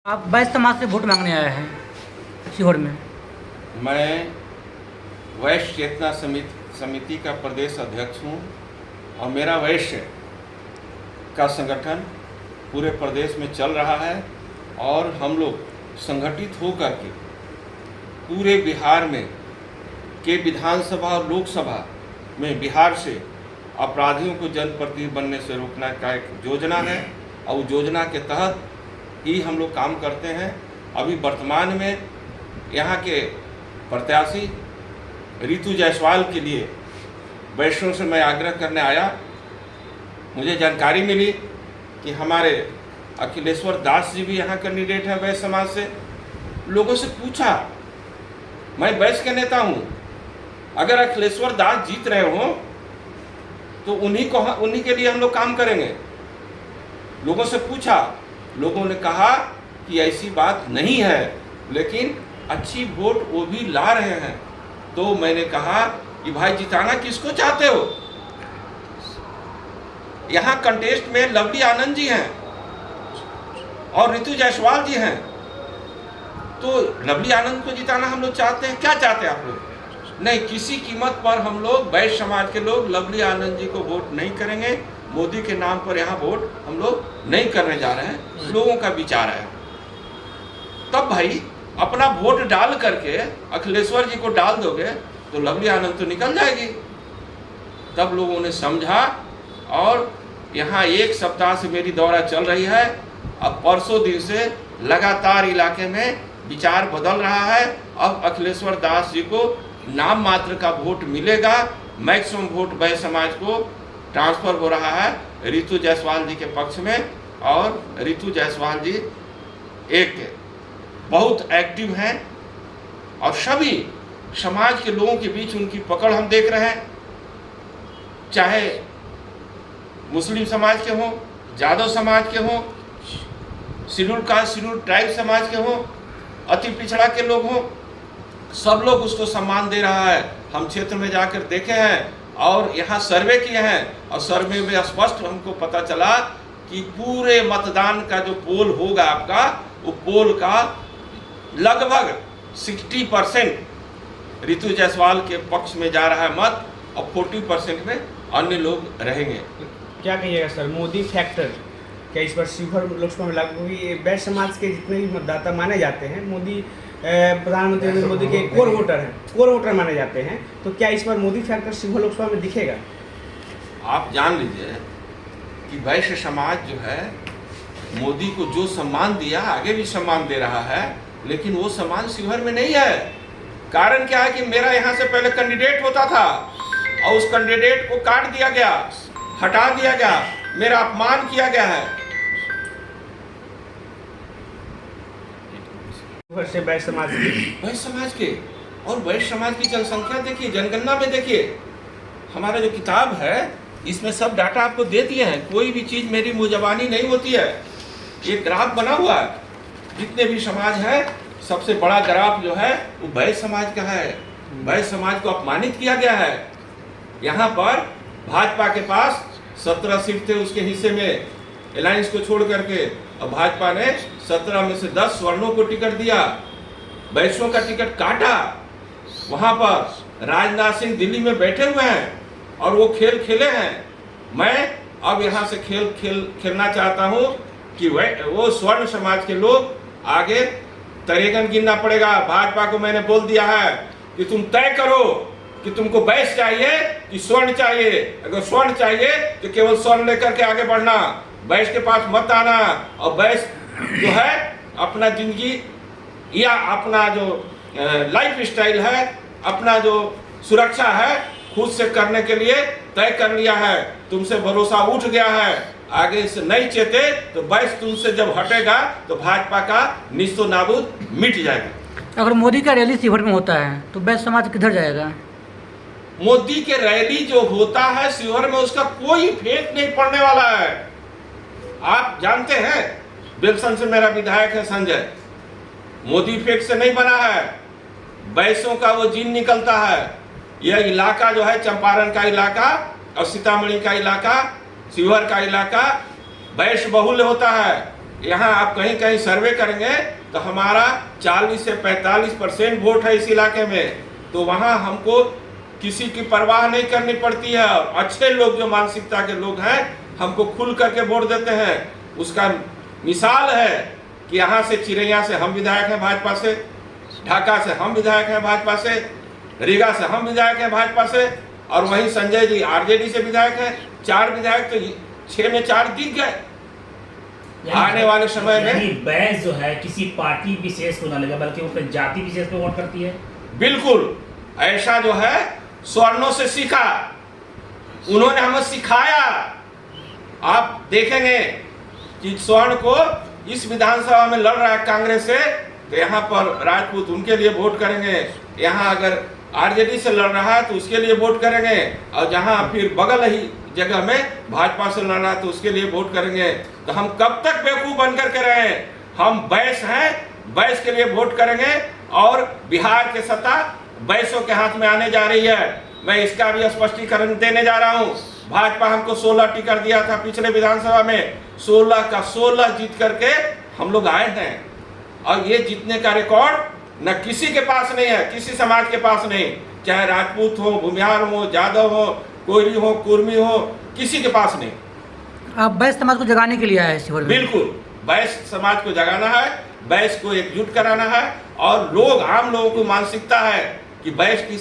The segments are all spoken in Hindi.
आप वैश्य समाज से वोट मांगने आए हैं सीहोर में। मैं वैश्य चेतना समिति का प्रदेश अध्यक्ष हूं और मेरा वैश्य का संगठन पूरे प्रदेश में चल रहा है और हम लोग संगठित होकर के पूरे बिहार में के विधानसभा और लोकसभा में बिहार से अपराधियों को जनप्रतिनिधि बनने से रोकने का एक योजना है और उस योजना के तहत ही हम लोग काम करते हैं। अभी वर्तमान में यहाँ के प्रत्याशी रितु जायसवाल के लिए वैश्यों से मैं आग्रह करने आया। मुझे जानकारी मिली कि हमारे अखिलेश्वर दास जी भी यहाँ कैंडिडेट हैं वैश्य समाज से। लोगों से पूछा, मैं वैश्य के नेता हूँ, अगर अखिलेश्वर दास जीत रहे हो तो उन्हीं के लिए हम लोग काम करेंगे। लोगों से पूछा, लोगों ने कहा कि ऐसी बात नहीं है, लेकिन अच्छी वोट वो भी ला रहे हैं। तो मैंने कहा कि भाई जिताना किसको चाहते हो? यहाँ कंटेस्ट में लवली आनंद जी हैं और रितु जायसवाल जी हैं। तो लवली आनंद को जिताना हम लोग चाहते हैं। क्या चाहते हैं आप लोग? नहीं, किसी कीमत पर हम लोग वैश्य समाज के लोग लवली आनंद जी को वोट नहीं करेंगे। मोदी के नाम पर यहाँ वोट हम लोग नहीं करने जा रहे हैं। लोगों का विचार है। तब भाई अपना वोट डाल करके अखिलेश्वर जी को डाल दोगे तो लवली आनंद तो निकल जाएगी। तब लोगों ने समझा और यहाँ एक सप्ताह से मेरी दौरा चल रही है। अब परसों दिन से लगातार इलाके में विचार बदल रहा है। अब अखिलेश्वर दास जी को नाम मात्र का वोट मिलेगा। मैक्सिमम वोट वैश्य समाज को ट्रांसफर हो रहा है रितु जायसवाल जी के पक्ष में। और रितु जायसवाल जी एक बहुत एक्टिव हैं और सभी समाज के लोगों के बीच उनकी पकड़ हम देख रहे हैं। चाहे मुस्लिम समाज के हों, यादव समाज के हों, शेड्यूल कास्ट शेड्यूल ट्राइब समाज के हों, अति पिछड़ा के लोग हों, सब लोग उसको सम्मान दे रहा है। हम क्षेत्र में जाकर देखे हैं और यहाँ सर्वे किए हैं और सर्वे में स्पष्ट हमको पता चला कि पूरे मतदान का जो पोल होगा आपका, वो पोल का लगभग 60% रितु जायसवाल के पक्ष में जा रहा है मत और 40% में अन्य लोग रहेंगे। क्या कहिएगा सर, मोदी फैक्टर क्या इस बार शिवहर लोकसभा में लागू होगी? वैश्य समाज के जितने भी मतदाता माने जाते हैं मोदी प्रधानमंत्री नरेंद्र मोदी के कोर वोटर माने जाते हैं, तो क्या इस बार मोदी फैक्टर शिवहर लोकसभा में दिखेगा? आप जान लीजिए कि वैश्य समाज जो है मोदी को जो सम्मान दिया आगे भी सम्मान दे रहा है, लेकिन वो सम्मान शिवहर में नहीं है। कारण क्या है कि मेरा यहाँ से पहले कैंडिडेट होता था और उस कैंडिडेट को काट दिया गया, हटा दिया गया, मेरा अपमान किया गया है। से वैश्य समाज के और वैश्य समाज की जनसंख्या देखिए, जनगणना में देखिए, हमारा जो किताब है इसमें सब डाटा आपको दे दिए हैं। कोई भी चीज मेरी मुंहजबानी नहीं होती है। ये ग्राफ बना हुआ है, जितने भी समाज है सबसे बड़ा ग्राफ जो है वो वैश्य समाज का है। वैश्य समाज को अपमानित किया गया है। यहाँ पर भाजपा के पास 17 सीट थे उसके हिस्से में, अलायंस को छोड़ करके, और भाजपा ने 17 में से 10 स्वर्णों को टिकट दिया, वैश्यों का टिकट काटा। वहां पर राजनाथ सिंह दिल्ली में बैठे हुए हैं और वो खेल खेले हैं। मैं अब यहाँ से खेलना चाहता हूँ कि वो स्वर्ण समाज के लोग आगे तरेगन गिनना पड़ेगा। भाजपा को मैंने बोल दिया है कि तुम तय करो कि तुमको वैश्य चाहिए कि स्वर्ण चाहिए। अगर स्वर्ण चाहिए तो केवल स्वर्ण लेकर के आगे बढ़ना, वैश्य के पास मत आना। और वैश्य जो है अपना जिंदगी या अपना जो लाइफ स्टाइल है, अपना जो सुरक्षा है, खुद से करने के लिए तय कर लिया है। तुमसे भरोसा उठ गया है, आगे से नहीं चेते तो वैश्य तुमसे जब हटेगा तो भाजपा का निस्तो नाबूद मिट जाएगा। अगर मोदी का रैली शिवहर में होता है तो वैश्य समाज किधर जाएगा? मोदी के रैली जो होता है शिवहर में, उसका कोई इफेक्ट नहीं पड़ने वाला है। आप जानते हैं, बेलसन से मेरा विधायक है संजय, मोदी इफेक्ट से नहीं बना है। वैश्यों का वो जीन निकलता है। यह इलाका जो है, चंपारण का इलाका और सीतामढ़ी का इलाका, शिवहर का इलाका वैश्य बहुल्य होता है। यहाँ आप कहीं कहीं सर्वे करेंगे तो हमारा 40 से 45% वोट है इस इलाके में, तो वहाँ हमको किसी की परवाह नहीं करनी पड़ती है। और अच्छे लोग जो मानसिकता के लोग हैं हमको खुल करके वोट देते हैं। उसका मिसाल है कि यहाँ से चिरैया से हम विधायक हैं भाजपा से, ढाका से हम विधायक हैं भाजपा से, रीगा से हम विधायक हैं भाजपा से, और वहीं संजय जी आरजेडी से विधायक हैं। 4 विधायक तो 6 में 4 जीत गए। आने वाले समय में बैस जो है किसी पार्टी विशेष को न लगे बल्कि वो जाति विशेष पे वोट करती है। बिल्कुल ऐसा जो है स्वर्णों से सीखा, उन्होंने हमें सिखाया। आप देखेंगे कि स्वर्ण को इस विधानसभा में लड़ रहा है कांग्रेस से, तो यहाँ पर राजपूत उनके लिए वोट करेंगे। यहाँ अगर आरजेडी से लड़ रहा है तो उसके लिए वोट करेंगे, और जहाँ फिर बगल ही जगह में भाजपा से लड़ रहा है तो उसके लिए वोट करेंगे। तो हम कब तक बेवकूफ बन करके रहे? हम बैस हैं, बैस के लिए वोट करेंगे, और बिहार के सत्ता बैसों के हाथ में आने जा रही है। मैं इसका भी स्पष्टीकरण देने जा रहा हूँ। भाजपा हमको 16 टिकट दिया था पिछले विधानसभा में, 16 का 16 जीत करके हम लोग आए हैं, और ये जीतने का रिकॉर्ड न किसी के पास नहीं है, किसी समाज के पास नहीं, चाहे राजपूत हो, भूमिहार हो, जादव हो, कोयरी हो, कुर्मी हो, किसी के पास नहीं। आप बैस समाज को जगाने के लिए आए हैं शिविर में? बिल्कुल, बैस समाज को जगाना है, बैस को एकजुट कराना है, और लोग आम लोगों को मानसिकता है कि बैस की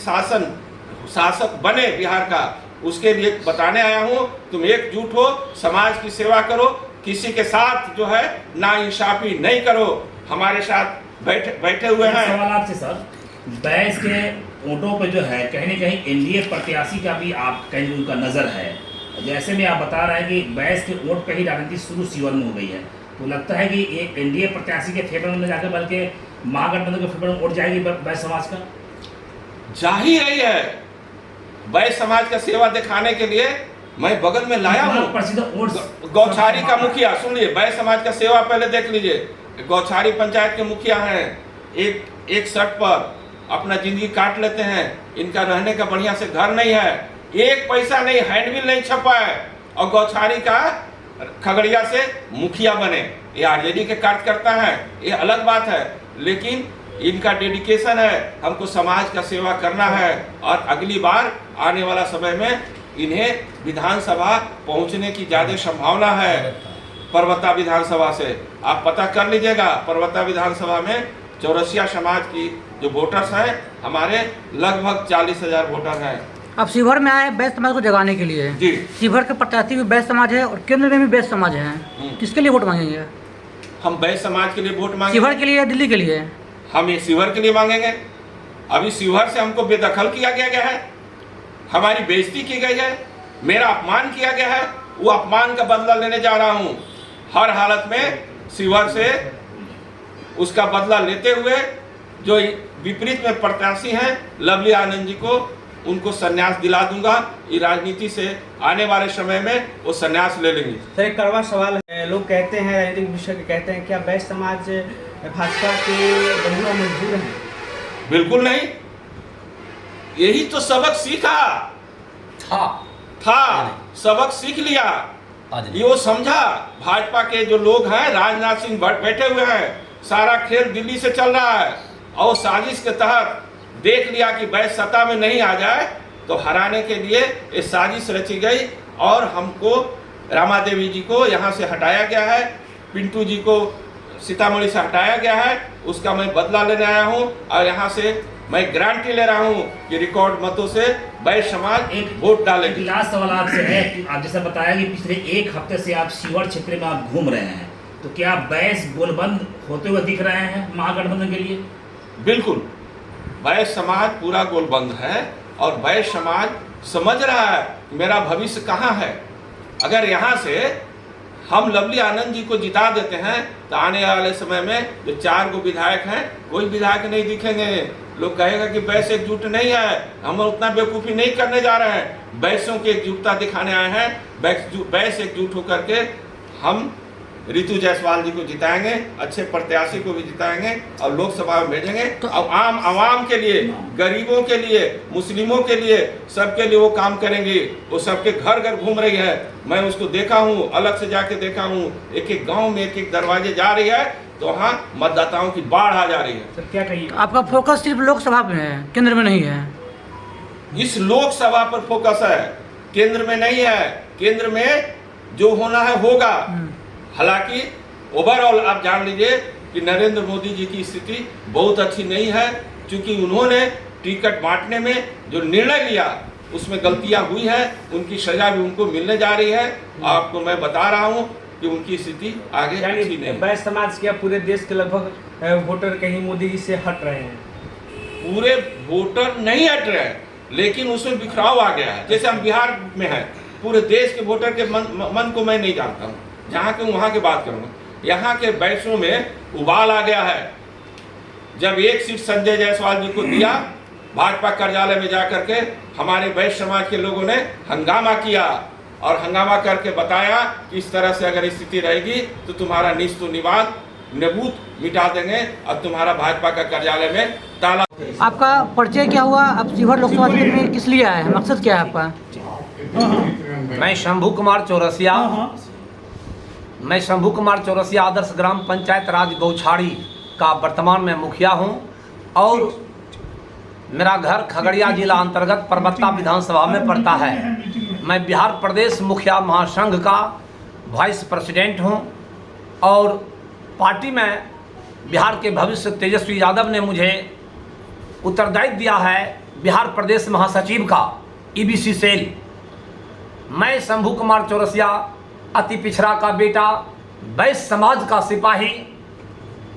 शासक बने बिहार का, उसके लिए बताने आया हूँ। तुम एकजुट हो, समाज की सेवा करो, किसी के साथ जो है नाइंसाफी नहीं करो। हमारे साथ बैठे हुए हैं। सवाल आपसे सर, बैस के वोटों पे जो है कहीं न कहीं एनडीए प्रत्याशी का भी आप कहीं उनका नजर है। जैसे में आप बता रहे हैं कि बैस के वोट पे ही राजनीति शुरू शिवर में हो गई है, तो लगता है कि एक एनडीए प्रत्याशी के फेवर में जाकर बल्कि महागठबंधन के फेवर में वोट जाएगी बैस समाज का? जा ही रही है। बैस समाज का सेवा दिखाने के लिए मैं बगल में लाया हूँ गौछारी का मुखिया। सुनिए, बैस समाज का सेवा पहले देख लीजिए। गौछारी पंचायत के मुखिया हैं, एक शर्ट पर अपना जिंदगी काट लेते हैं। इनका रहने का बढ़िया से घर नहीं है, एक पैसा नहीं, हैंडबिल नहीं छपा है, और गौछारी का खगड़िया से मुखिया बने। ये आरजेडी के कार्यकर्ता है, ये अलग बात है, लेकिन इनका डेडिकेशन है, हमको समाज का सेवा करना है। और अगली बार आने वाला समय में इन्हें विधानसभा पहुंचने की ज़्यादा संभावना है। पर्वता विधानसभा से आप पता कर लीजिएगा, पर्वता विधानसभा में चौरसिया समाज की जो वोटर्स हैं, हमारे लगभग 40,000 वोटर हैं। आप शिवहर में आए बैस समाज को जगाने के लिए जी। शिवहर के प्रत्याशी भी बैस समाज है और केंद्र में भी बैस समाज है, किसके लिए वोट मांगेंगे? हम बैस समाज के लिए वोट मांगेंगे। शिवहर के लिए या दिल्ली के लिए? हम ये शिवहर के लिए मांगेंगे। अभी शिवहर से हमको बेदखल किया गया है, हमारी बेइज्जती की गई है, मेरा अपमान किया गया है। वो अपमान का बदला लेने जा रहा हूँ। हर हालत में शिवहर से उसका बदला लेते हुए जो विपरीत में प्रत्याशी हैं लवली आनंद जी को, उनको संन्यास दिला दूंगा। ये राजनीति से आने वाले समय में वो संन्यास ले लेंगे। सर, एक कड़वा सवाल है। लोग कहते हैं, राजनीतिक विषय कहते हैं, क्या बैस समाज भाजपा के बंधुआ मजबूर हैं? बिल्कुल नहीं, यही तो सबक सीखा था, सबक सीख लिया। ये वो समझा, भाजपा के जो लोग हैं, राजनाथ सिंह बैठे हुए हैं, सारा खेल दिल्ली से चल रहा है, और साजिश के तहत देख लिया कि बैस सत्ता में नहीं आ जाए तो हराने के लिए ये साजिश रची गई। और हमको रामा देवी जी को यहाँ से हटाया गया है, पिंटू जी को सीतामढ़ी से हटाया गया है, उसका मैं बदला लेने आया हूँ। और यहाँ से मैं गारंटी ले रहा हूँ कि रिकॉर्ड मतों से बैस समाज एक वोट डालेगी। लास्ट सवाल आपसे है कि आप जैसा बताया कि पिछले 1 हफ्ते से आप शिवहर क्षेत्र में आप घूम रहे हैं, तो क्या बैस गोलबंद होते हुए दिख रहे हैं महागठबंधन के लिए? बिल्कुल, बैस समाज पूरा गोलबंद है, और बैस समाज समझ रहा है मेरा भविष्य कहाँ है। अगर यहाँ से हम लवली आनंद जी को जिता देते हैं तो आने वाले समय में जो 4 विधायक हैं, कोई विधायक नहीं दिखेंगे। लोग कहेगा कि बैस एकजुट नहीं है, हम उतना बेवकूफ़ी नहीं करने जा रहे हैं। बैसों की एकजुटता दिखाने आए हैं। बैस एकजुट होकर के हम रितु जायसवाल जी को जिताएंगे, अच्छे प्रत्याशी को भी जिताएंगे और लोकसभा में भेजेंगे। और आम आवाम के लिए, गरीबों के लिए, मुस्लिमों के लिए, सबके लिए वो काम करेंगी। वो सबके घर घर घूम रही है, मैं उसको देखा हूँ, अलग से जाके देखा हूँ। एक एक गांव में एक एक दरवाजे जा रही है, तो वहाँ मतदाताओं की बाढ़ आ जा रही है। सर क्या कहिए? आपका फोकस सिर्फ लोकसभा में है, केंद्र में नहीं है। इस लोकसभा पर फोकस है, केंद्र में नहीं है। केंद्र में जो होना है होगा। हालांकि ओवरऑल आप जान लीजिए कि नरेंद्र मोदी जी की स्थिति बहुत अच्छी नहीं है, क्योंकि उन्होंने टिकट बांटने में जो निर्णय लिया उसमें गलतियां हुई है। उनकी सजा भी उनको मिलने जा रही है। आपको मैं बता रहा हूं कि उनकी स्थिति आगे अच्छी नहीं। बैस समाज के पूरे देश के लगभग वोटर कहीं मोदी जी से हट रहे हैं। पूरे वोटर नहीं हट रहे हैं, लेकिन उसमें बिखराव आ गया है। जैसे हम बिहार में हैं, पूरे देश के वोटर के मन को मैं नहीं जानता हूँ, जहाँ के वहाँ की बात करूँगा। यहाँ के बैसों में उबाल आ गया है। जब एक सीट संजय जायसवाल जी को दिया, भाजपा कार्यालय में जाकर के हमारे बैस समाज के लोगों ने हंगामा किया और हंगामा करके बताया कि इस तरह से अगर स्थिति रहेगी तो तुम्हारा निस्तु निवाद नबूत मिटा देंगे और तुम्हारा भाजपा का कार्यालय में ताला। आपका परिचय क्या हुआ? आप शिवहर लोकसभा क्षेत्र में किस लिए आए हैं? मकसद क्या है आपका? मैं शंभू कुमार चौरसिया, आदर्श ग्राम पंचायत राज गौछाड़ी का वर्तमान में मुखिया हूं और मेरा घर खगड़िया जिला अंतर्गत परबत्ता विधानसभा में पड़ता है। मैं बिहार प्रदेश मुखिया महासंघ का वाइस प्रेसिडेंट हूं और पार्टी में बिहार के भविष्य तेजस्वी यादव ने मुझे उत्तरदायित्व दिया है बिहार प्रदेश महासचिव का, ईबीसी सेल। मैं शंभू कुमार चौरसिया, अति पिछड़ा का बेटा, बैस समाज का सिपाही।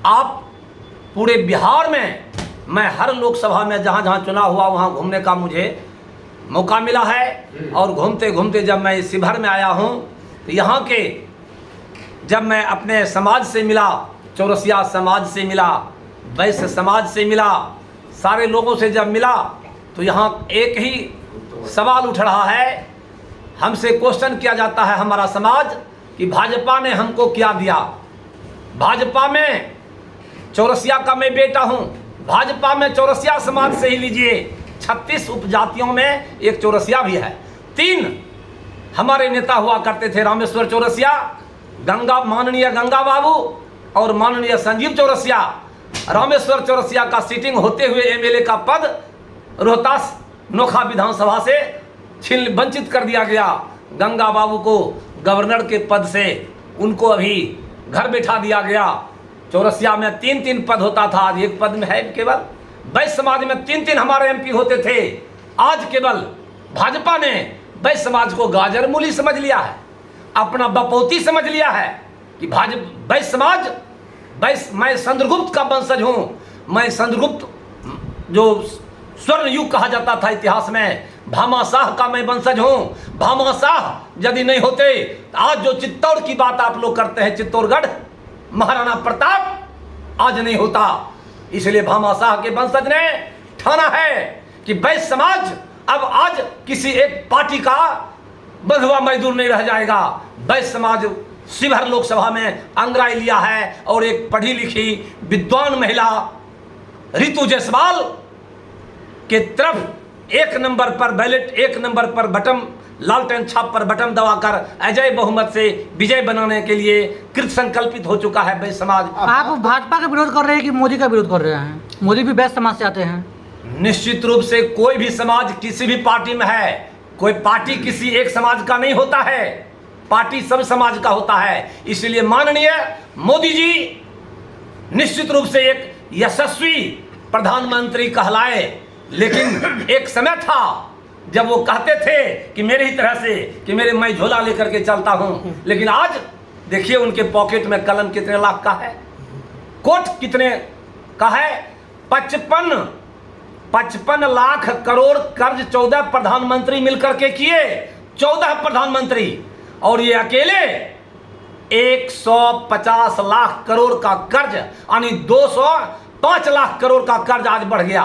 आप पूरे बिहार में मैं हर लोकसभा में जहाँ जहाँ चुनाव हुआ वहाँ घूमने का मुझे मौका मिला है। और घूमते घूमते जब मैं शिवहर में आया हूँ तो यहाँ के जब मैं अपने समाज से मिला, चौरसिया समाज से मिला, बैस समाज से मिला, सारे लोगों से जब मिला तो यहाँ एक ही सवाल उठ रहा है। हमसे क्वेश्चन किया जाता है हमारा समाज कि भाजपा ने हमको क्या दिया। भाजपा में चौरसिया का मैं बेटा हूँ, भाजपा में चौरसिया समाज से ही लीजिए 36 उपजातियों में एक चौरसिया भी है। 3 हमारे नेता हुआ करते थे, रामेश्वर चौरसिया, माननीय गंगा बाबू और माननीय संजीव चौरसिया। रामेश्वर चौरसिया का सीटिंग होते हुए एमएलए का पद रोहतास नोखा विधानसभा से वंचित कर दिया गया। गंगा बाबू को गवर्नर के पद से उनको अभी घर बैठा दिया गया। चौरसिया में 3-3 पद होता था, आज एक पद में है केवल। बैस समाज में 3-3 हमारे एमपी होते थे, आज केवल भाजपा ने बैस समाज को गाजर मूली समझ लिया है, अपना बपौती समझ लिया है कि बैस समाज, मैं चंद्रगुप्त का वंशज हूँ। मैं चंद्रगुप्त जो स्वर्ण युग कहा जाता था इतिहास में, भामाशाह का मैं वंशज हूँ। भामाशाह यदि नहीं होते तो आज जो चित्तौड़ की बात आप लोग करते हैं, चित्तौड़गढ़, महाराणा प्रताप आज नहीं होता। इसलिए भामाशाह के वंशज ने ठाना है कि बैस समाज अब आज किसी एक पार्टी का बंधुआ मजदूर नहीं रह जाएगा। बैस समाज शिवहर लोकसभा में अंगराई लिया है और एक पढ़ी लिखी विद्वान महिला रितु जायसवाल के तरफ 1 नंबर पर बैलेट, 1 नंबर पर बटन, लालटेन छाप पर बटन दबाकर अजय बहुमत से विजय बनाने के लिए कृत संकल्पित हो चुका है बैस समाज। आप भाजपा का विरोध कर रहे हैं कि मोदी का विरोध कर रहे हैं? मोदी भी बैस समाज से आते हैं। निश्चित रूप से कोई भी समाज किसी भी पार्टी में है, कोई पार्टी किसी एक समाज का नहीं होता है, पार्टी सब समाज का होता है। इसलिए माननीय मोदी जी निश्चित रूप से एक यशस्वी प्रधानमंत्री कहलाए, लेकिन एक समय था जब वो कहते थे कि मेरी ही तरह से कि मैं झोला लेकर के चलता हूं। लेकिन आज देखिए उनके पॉकेट में कलम कितने लाख का है, कोट कितने का है। 55 लाख करोड़ कर्ज 14 प्रधानमंत्री मिलकर के किए, 14 प्रधानमंत्री। और ये अकेले 150 लाख करोड़ का कर्ज, यानी 205 लाख करोड़ का कर्ज आज बढ़ गया।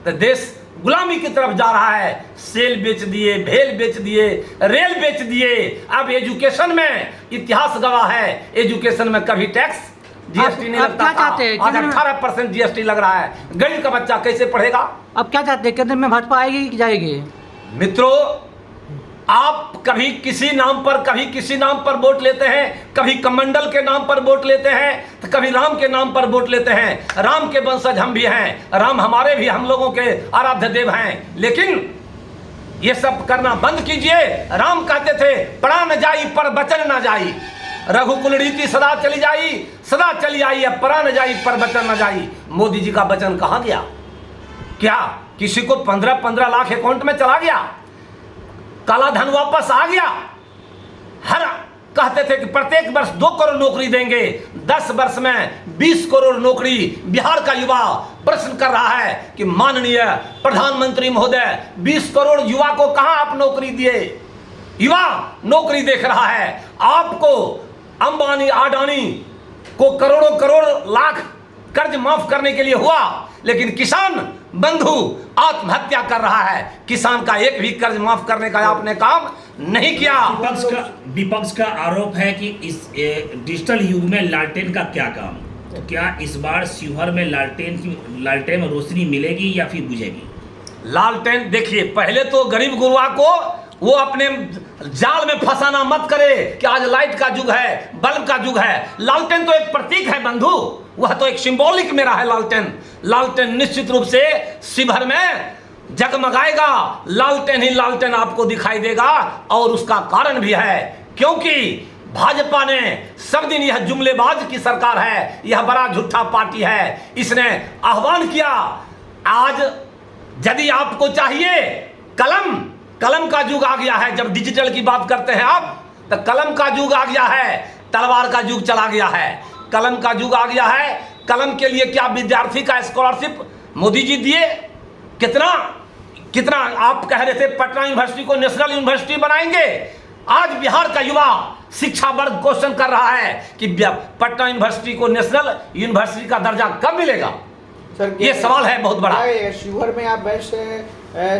तो देश गुलामी की तरफ जा रहा है। सेल बेच दिए, भेल बेच दिए, रेल बेच दिए। अब एजुकेशन में इतिहास गवाह है, एजुकेशन में कभी टैक्स जीएसटी नहीं आप लगता क्या था, चाहते हैं? आज 18% जीएसटी लग रहा है। गरीब का बच्चा कैसे पढ़ेगा? अब क्या चाहते हैं, केंद्र में भाजपा आएगी कि जाएगी? मित्रों, आप कभी किसी नाम पर, कभी किसी नाम पर वोट लेते हैं, कभी कमंडल के नाम पर वोट लेते हैं, तो कभी राम के नाम पर वोट लेते हैं। राम के वंशज हम भी हैं, राम हमारे भी, हम लोगों के आराध्य देव हैं। लेकिन ये सब करना बंद कीजिए। राम कहते थे पढ़ा न जाई पर बचन न जाई, रघुकुल रीति सदा चली जाई, सदा चली आई, अब पढ़ा न जाई पर बचन न जाई। मोदी जी का वचन कहाँ गया? क्या किसी को 15-15 लाख अकाउंट में चला गया? काला धन वापस आ गया? हर कहते थे कि प्रत्येक वर्ष 2 करोड़ नौकरी देंगे, 10 वर्ष में 20 करोड़ नौकरी। बिहार का युवा प्रश्न कर रहा है कि माननीय प्रधानमंत्री महोदय, 20 करोड़ युवा को कहां आप नौकरी दिए? युवा नौकरी देख रहा है। आपको अंबानी अडानी को करोड़ों करोड़ लाख कर्ज माफ करने के लिए हुआ, लेकिन किसान बंधु आत्महत्या कर रहा है। किसान का एक भी कर्ज माफ करने का आपने काम नहीं किया। विपक्ष का आरोप है कि इस डिजिटल युग में लालटेन का क्या काम? तो क्या इस बार शिवहर में लालटेन में रोशनी मिलेगी या फिर बुझेगी? लालटेन देखिए, पहले तो गरीब गुरुआ को वो अपने जाल में फंसाना मत करे कि आज लाइट का युग है, बल्ब का युग है। लालटेन तो एक प्रतीक है बंधु, वह तो एक सिंबॉलिक में रहा है लालटेन। लालटेन निश्चित रूप से शिवहर में जगमगाएगा। लालटेन ही लालटेन आपको दिखाई देगा, और उसका कारण भी है क्योंकि भाजपा ने सब दिन, यह जुमलेबाज की सरकार है, यह बड़ा झूठा पार्टी है, इसने आह्वान किया। आज यदि आपको चाहिए कलम का युग आ गया है। जब डिजिटल की बात करते हैं आप, तो कलम का युग आ गया है, तलवार का युग चला गया है। कलम का युग आ गया है। कलम के लिए क्या विद्यार्थी का स्कॉलरशिप मोदी जी दिए? कितना आप कह रहे थे पटना यूनिवर्सिटी को नेशनल यूनिवर्सिटी बनाएंगे। आज बिहार का युवा शिक्षा वर्ग क्वेश्चन कर रहा है कि पटना यूनिवर्सिटी को नेशनल यूनिवर्सिटी का दर्जा कब मिलेगा? सर, ये सवाल है बहुत बड़ा। शिवहर में आप वैश्य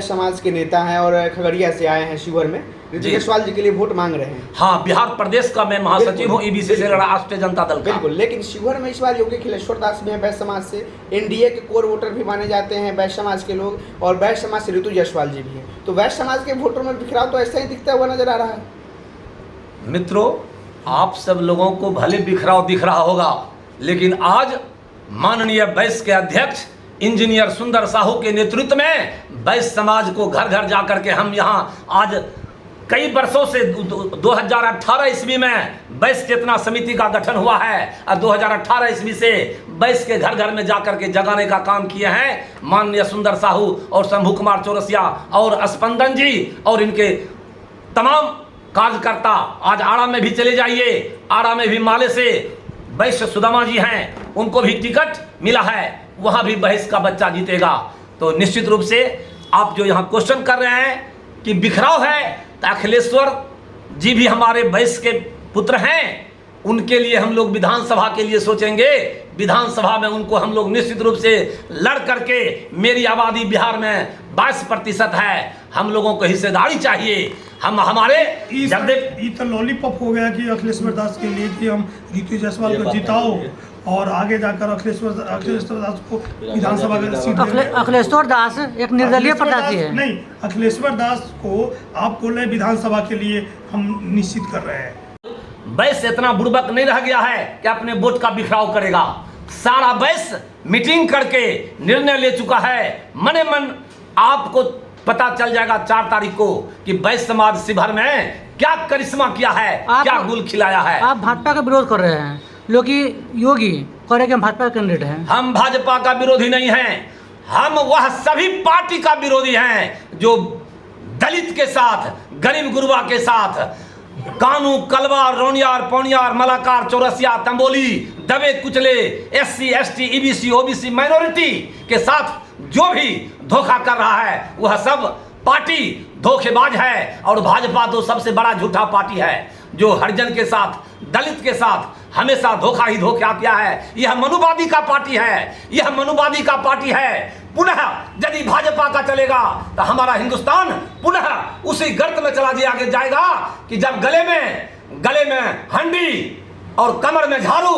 समाज के नेता हैं और खगड़िया से आए हैं शिवहर में, ऋतु जायसवाल जी के लिए वोट मांग रहे हैं। हाँ, बिहार प्रदेश का मैं महासचिव हूँ ईबीसी से, राष्ट्रीय जनता दल का। बिल्कुल, लेकिन शिवहर में इस बार योगी खिलेश्वर दास भी हैं वैश्य समाज से, एनडीए के कोर वोटर भी माने जाते हैं वैश्य समाज के लोग, और वैश्य समाज से ऋतु जायसवाल जी भी हैं। तो वैश्य समाज के वोटरों में बिखराव तो ऐसा ही दिखता हुआ नजर आ रहा है। मित्रों, आप सब लोगों को भले बिखराव दिख रहा होगा, लेकिन आज माननीय वैश्य के अध्यक्ष इंजीनियर सुंदर साहू के नेतृत्व में वैश्य समाज को घर घर जाकर के हम यहाँ आज कई वर्षों से 2018 ईस्वी में वैश्य चेतना समिति का गठन हुआ है, और 2018 ईस्वी से वैश्य के घर घर में जाकर के जगाने का काम किए हैं माननीय सुंदर साहू और शंभू कुमार चौरसिया और स्पंदन जी और इनके तमाम कार्यकर्ता। आज आड़ा में भी चले जाइए, आड़ा में भी माले से वैश्य सुदामा जी हैं, उनको भी टिकट मिला है, वहाँ भी वैश्य का बच्चा जीतेगा। तो निश्चित रूप से आप जो यहाँ क्वेश्चन कर रहे हैं कि बिखराव है, तो अखिलेश्वर जी भी हमारे वैश्य के पुत्र हैं, उनके लिए हम लोग विधानसभा के लिए सोचेंगे। विधानसभा में उनको हम लोग निश्चित रूप से लड़ करके, मेरी आबादी बिहार में 22% है, हम लोगों को हिस्सेदारी चाहिए। हम हमारे तो लॉलीपॉप हो गया कि अखिलेश्वर दास के लिए कि हम ऋतु जायसवाल को जिताओ और आगे जाकर अखिलेश्वर दास को विधानसभा का सीट अखिलेश्वर दास एक निर्दलीय प्रत्याशी है। नहीं, अखिलेश्वर दास को आप बोल रहे विधानसभा के लिए हम निश्चित कर रहे हैं। वैश्य इतना बुड़बक नहीं रह गया है कि अपने वोट का बिखराव करेगा। सारा वैश्य मीटिंग करके निर्णय ले चुका है। मने मन आपको पता चल जाएगा 4 तारीख को कि वैश्य समाज शिवहर में क्या करिश्मा किया है, क्या गुल खिलाया है। आप भाजपा का विरोध कर रहे हैं, योगी कह रहे कि हम भाजपा कैंडिडेट हैं। हम भाजपा का विरोधी नहीं हैं, हम वह सभी पार्टी का विरोधी हैं जो दलित के साथ, गरीब गुरुआ के साथ, कानू, कलवार, रोनियार, पौनियार, मलाकार, चौरसिया, तंबोली, दबे कुचले, SC, ST, EBC, OBC minority के साथ जो भी धोखा कर रहा है वह सब पार्टी धोखेबाज है। और भाजपा तो सबसे बड़ा झूठा पार्टी है जो हरिजन के साथ, दलित के साथ, हमेशा धोखा ही धोखा किया है। यह मनुवादी का पार्टी है, यह मनुवादी का पार्टी है। पुनः यदि भाजपा का चलेगा तो हमारा हिंदुस्तान पुनः उसी गर्त में चला जाएगा कि जब गले में हंडी और कमर में झाड़ू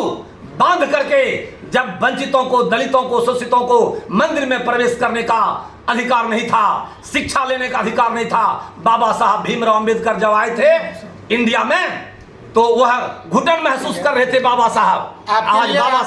बांध करके जब वंचितों को, दलितों को, शोषितों को मंदिर में प्रवेश करने का अधिकार नहीं था, शिक्षा लेने का अधिकार नहीं था। बाबा साहब भीमराव अंबेडकर जब आए थे इंडिया में तो वह घुटन महसूस कर रहे थे बाबा साहब। आज बाबा